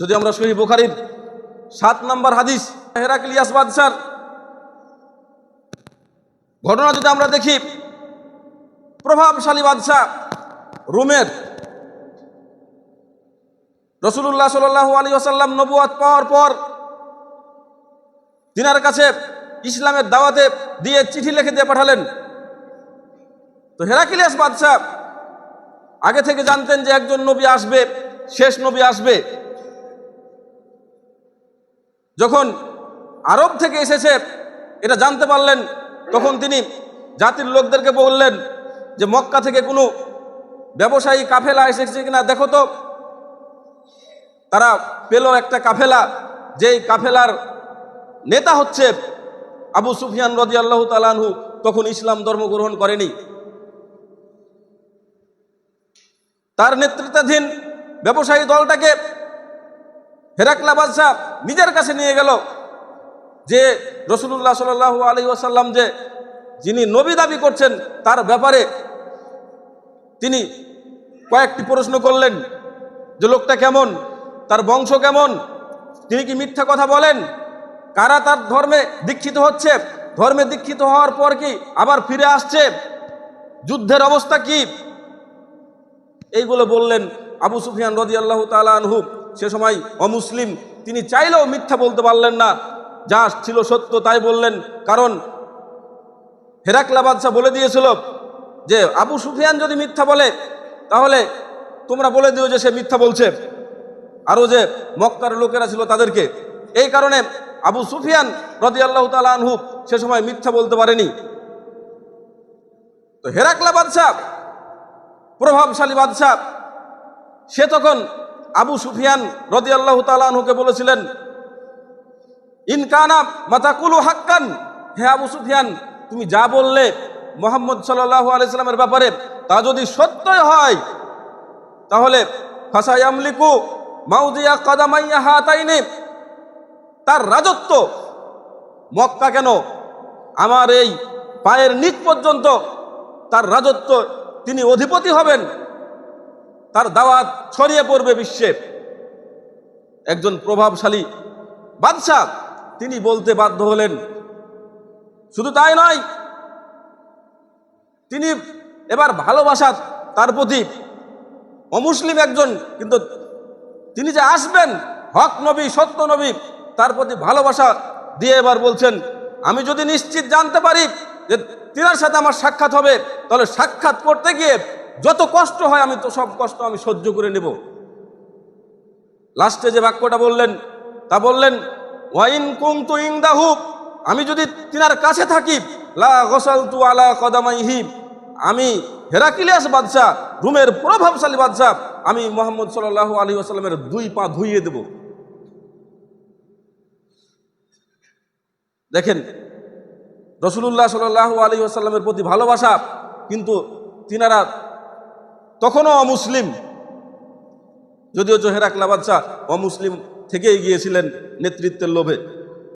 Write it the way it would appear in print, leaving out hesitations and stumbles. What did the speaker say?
যদি আমরা সহিহ বুখারীর 7 নম্বর হাদিস হেরাক্লিয়াস বাদশার ঘটনা যদি আমরা দেখি, প্রভাবশালী বাদশাহ রোমের, রাসূলুল্লাহ সাল্লাল্লাহু আলাইহি ওয়াসাল্লাম নবুয়ত পাওয়ার পর তিনার কাছে ইসলামের দাওয়াতে দিয়ে চিঠি লিখে দিয়ে পাঠালেন। তো হেরাক্লিয়াস বাদশাহ আগে থেকে জানতেন যে একজন নবী আসবে, শেষ নবী আসবে। যখন আরব থেকে এসেছে এটা জানতে পারলেন, তখন তিনি জাতির লোকদেরকে বললেন যে মক্কা থেকে কোনো ব্যবসায়ী কাফেলা এসেছে কিনা দেখো তো। তারা পেল একটা কাফেলা, যেই কাফেলার নেতা হচ্ছে আবু সুফিয়ান রাদিয়াল্লাহু তাআলা আনহু। তখন ইসলাম ধর্ম গ্রহণ করেনি। তার নেতৃত্বাধীন ব্যবসায়ী দলটাকে হেরাক্লা বাদশাহ নিজের কাছে নিয়ে গেল যে রাসূলুল্লাহ সাল্লাল্লাহু আলাইহি ওয়াসাল্লাম যে যিনি নবী দাবি করছেন তার ব্যাপারে তিনি কয়েকটি প্রশ্ন করলেন যে লোকটা কেমন, তার বংশ কেমন, তিনি কি মিথ্যা কথা বলেন, কারা তার ধর্মে দীক্ষিত হচ্ছে, ধর্মে দীক্ষিত হওয়ার পর কি আবার ফিরে আসছে, যুদ্ধের অবস্থা কি, এইগুলো বললেন। আবু সুফিয়ান রাদিয়াল্লাহু তাআলা আনহু সে সময় অমুসলিম, তিনি চাইলেও মিথ্যা বলতে পারলেন না, যা ছিল সত্য তাই বললেন। কারণ হেরাক্লা বাদশাহ বলে দিয়েছিল যে আবু সুফিয়ান যদি মিথ্যা বলে তাহলে তোমরা বলে দিও যে সে মিথ্যা বলছে, আরও যে মক্কার লোকেরা ছিল তাদেরকে। এই কারণে আবু সুফিয়ান রাদিয়াল্লাহু তাআলা আনহু সে সময় মিথ্যা বলতে পারেনি। তো হেরাক্লা বাদশাহ, প্রভাবশালী বাদশাহ, সে তখন আবু সুফিয়ান রাদিয়াল্লাহু তাআলা আনহুকে বলেছিলেন, ইন কানা মাতাকুলু হাক্কান, হে আবু সুফিয়ান, তুমি যা বললে মুহাম্মদ সাল্লাল্লাহু আলাইহি সাল্লামের ব্যাপারে তা যদি সত্যই হয় তাহলে ফাসায়ামলিকু মাউদিয়া কদামাইয়া হাতাইনি, তার রাজত্ব মক্কা কেন আমার এই পায়ের নিচ পর্যন্ত তার রাজত্ব, তিনি অধিপতি হবেন, তার দাওয়াত ছড়িয়ে পড়বে বিশ্বে। একজন প্রভাবশালী বাদশাহ তিনি বলতে বাধ্য হলেন। শুধু তাই নয়, তিনি এবার ভালোবাসা তার প্রতি, অমুসলিম একজন, কিন্তু তিনি যে আসবেন হক নবী, সত্য নবী, তার প্রতি ভালোবাসা দিয়ে এবার বলছেন, আমি যদি নিশ্চিত জানতে পারি যে তিনার সাথে আমার সাক্ষাৎ হবে তাহলে সাক্ষাৎ করতে গিয়ে যত কষ্ট হয় আমি তো সব কষ্ট আমি সহ্য করে নেব। লাস্টে যে বাক্যটা বললেন তা বললেন, ওয়াইন কুনতু ইনদাহু, আমি যদি তিনার কাছে থাকি, লা গসালতু আলা কদামাইহি, আমি হেরাক্লিয়াস বাদশাহ, রোমের প্রভাবশালী বাদশাহ, আমি মুহাম্মদ সাল্লাল্লাহু আলাইহি ওয়াসাল্লামের 2 পা ধুইয়ে দেব। দেখেন রাসূলুল্লাহ সাল্লাল্লাহু আলাইহি ওয়াসাল্লামের প্রতি ভালোবাসা, কিন্তু তিনারা তখনও অমুসলিম, যদিও হেরাক্লা বাদশাহ অমুসলিম থেকেই গিয়েছিলেন নেতৃত্বের লোভে।